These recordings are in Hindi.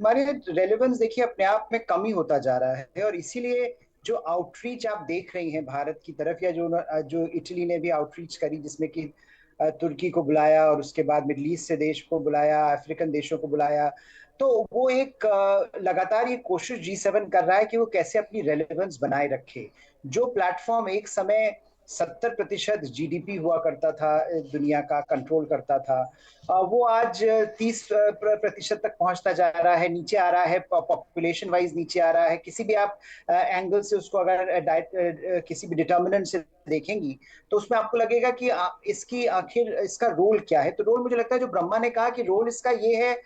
हमारे रेलेवेंस देखिए अपने आप में कम ही होता जा रहा है, और इसीलिए जो आउटरीच आप देख रही हैं भारत की तरफ, या जो जो इटली ने भी आउटरीच करी, जिसमें कि तुर्की को बुलाया और उसके बाद मिडल ईस्ट से देश को बुलाया, अफ्रीकन देशों को बुलाया। तो वो एक लगातार ये कोशिश G7 कर रहा है कि वो कैसे अपनी रेलेवेंस बनाए रखे। जो प्लेटफॉर्म एक समय 70% जीडीपी हुआ करता था, दुनिया का कंट्रोल करता था, वो आज 30% तक पहुंचता जा रहा है, नीचे आ रहा है, पॉपुलेशन वाइज नीचे आ रहा है। किसी भी आप एंगल से उसको अगर किसी भी डिटर्मिनेंट से देखेंगी, तो उसमें आपको लगेगा कि इसकी आखिर इसका रोल क्या है। तो रोल, मुझे लगता है जो ब्रह्मा ने कहा कि रोल इसका ये है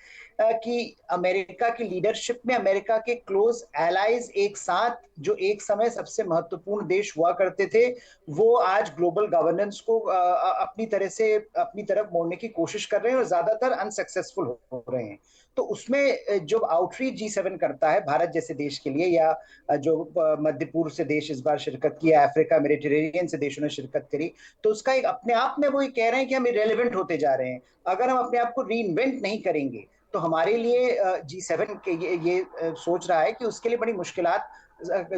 कि अमेरिका की लीडरशिप में अमेरिका के क्लोज एलाइज एक साथ, जो एक समय सबसे महत्वपूर्ण देश हुआ करते थे, वो आज ग्लोबल गवर्नेंस को अपनी तरह से अपनी तरफ मोड़ने की कोशिश कर रहे हैं, और ज्यादातर अनसक्सेसफुल हो रहे हैं। तो उसमें जो आउटरीच G7 करता है भारत जैसे देश के लिए, या जो मध्य पूर्व से देश इस बार शिरकत किया, अफ्रीका मेडिटेरेनियन से देशों ने शिरकत करी, तो उसका एक अपने आप में वो ये कह रहे हैं कि हम इरेलीवेंट होते जा रहे हैं। अगर हम अपने आप को री इन्वेंट नहीं करेंगे, तो हमारे लिए G7 के ये सोच रहा है कि उसके लिए बड़ी मुश्किलात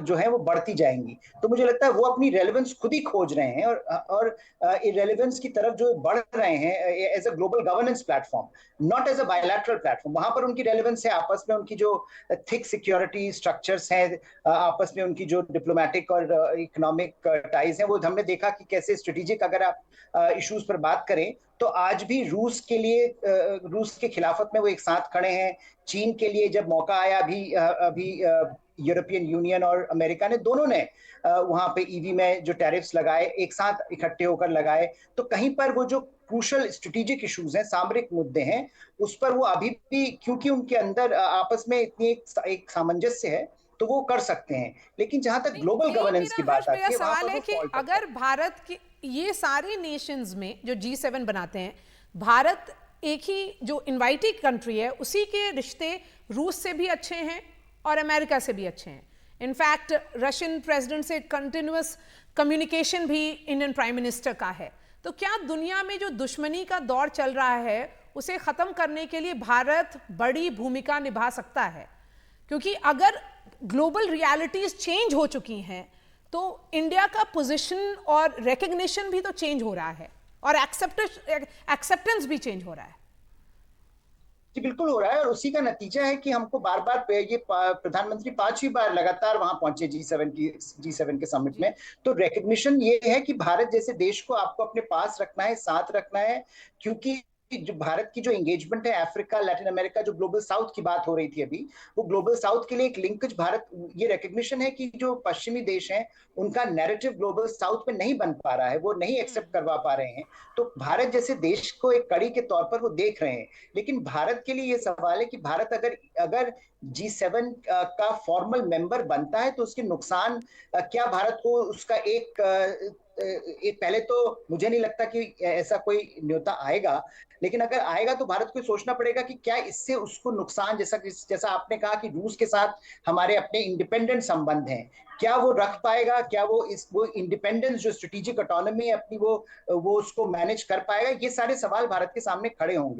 जो है वो बढ़ती जाएंगी। तो मुझे लगता है वो अपनी रेलेवेंस खुद ही खोज रहे हैं, और रेलेवेंस की तरफ जो बढ़ रहे हैं as a global governance platform, not as a bilateral platform. वहां पर उनकी रेलेवेंस है, आपस में उनकी जो थिक सिक्योरिटी स्ट्रक्चर्स हैं, आपस में उनकी जो डिप्लोमेटिक और इकोनॉमिक टाइज हैं, वो हमने देखा कि कैसे स्ट्रेटेजिक, अगर आप इश्यूज पर बात करें, तो आज भी रूस के लिए, रूस के खिलाफत में वो एक साथ खड़े हैं। चीन के लिए जब मौका आया, अभी यूरोपियन यूनियन और अमेरिका ने, दोनों ने वहां पे ईवी में जो टैरिफ्स लगाए, एक साथ इकट्ठे होकर लगाए। तो कहीं पर वो जो क्रूशल स्ट्रेटेजिक इश्यूज हैं, सामरिक मुद्दे हैं, उस पर वो अभी भी, क्योंकि उनके अंदर आपस में इतनी एक सामंजस्य है, तो वो कर सकते हैं। लेकिन जहां तक नहीं, ग्लोबल यही गवर्नेंस मेरा की बात हर्ष भैया आती है, वहां सवाल पर है वो कि फॉल्ट करता अगर है। भारत के ये सारे नेशंस में जो G7 बनाते हैं, भारत एक ही जो इनवाइटी कंट्री है, उसी के रिश्ते रूस से भी अच्छे हैं और अमेरिका से भी अच्छे हैं। इनफैक्ट रशियन प्रेसिडेंट से कंटिन्यूअस कम्युनिकेशन भी इंडियन प्राइम मिनिस्टर का है। तो क्या दुनिया में जो दुश्मनी का दौर चल रहा है, उसे खत्म करने के लिए भारत बड़ी भूमिका निभा सकता है? क्योंकि अगर ग्लोबल रियलिटीज चेंज हो चुकी हैं, तो इंडिया का पोजीशन और रिकग्निशन भी तो चेंज हो रहा है, और एक्सेप्टेंस भी चेंज हो रहा है। जी बिल्कुल हो रहा है, और उसी का नतीजा है कि हमको बार बार ये प्रधानमंत्री 5वीं बार लगातार वहां पहुंचे G7 के समिट जी। में। तो रिकग्निशन ये है कि भारत जैसे देश को आपको अपने पास रखना है, साथ रखना है। क्योंकि जो भारत की जो एंगेजमेंट है अफ्रीका, लैटिन अमेरिका, जो ग्लोबल साउथ की बात हो रही थी अभी, वो ग्लोबल साउथ के लिए एक लिंकेज भारत, ये रिकग्निशन है कि जो पश्चिमी देश हैं, उनका नैरेटिव ग्लोबल साउथ में नहीं बन पा रहा है, वो नहीं एक्सेप्ट करवा पा रहे हैं। तो भारत जैसे देश को एक कड़ी के तौर पर वो देख रहे हैं। लेकिन भारत के लिए ये सवाल है कि भारत अगर अगर G7 का फॉर्मल मेंबर बनता है, तो उसके नुकसान क्या भारत को उसका एक पहले तो मुझे नहीं लगता कि ऐसा कोई न्योता आएगा। लेकिन अगर आएगा, तो भारत को सोचना पड़ेगा कि क्या इससे उसको नुकसान, जैसा जैसा आपने कहा कि रूस के साथ हमारे अपने इंडिपेंडेंट संबंध हैं, क्या वो रख पाएगा? क्या वो इंडिपेंडेंस, जो स्ट्रेटेजिक ऑटोनॉमी है अपनी, वो उसको मैनेज कर पाएगा? ये सारे सवाल भारत के सामने खड़े होंगे।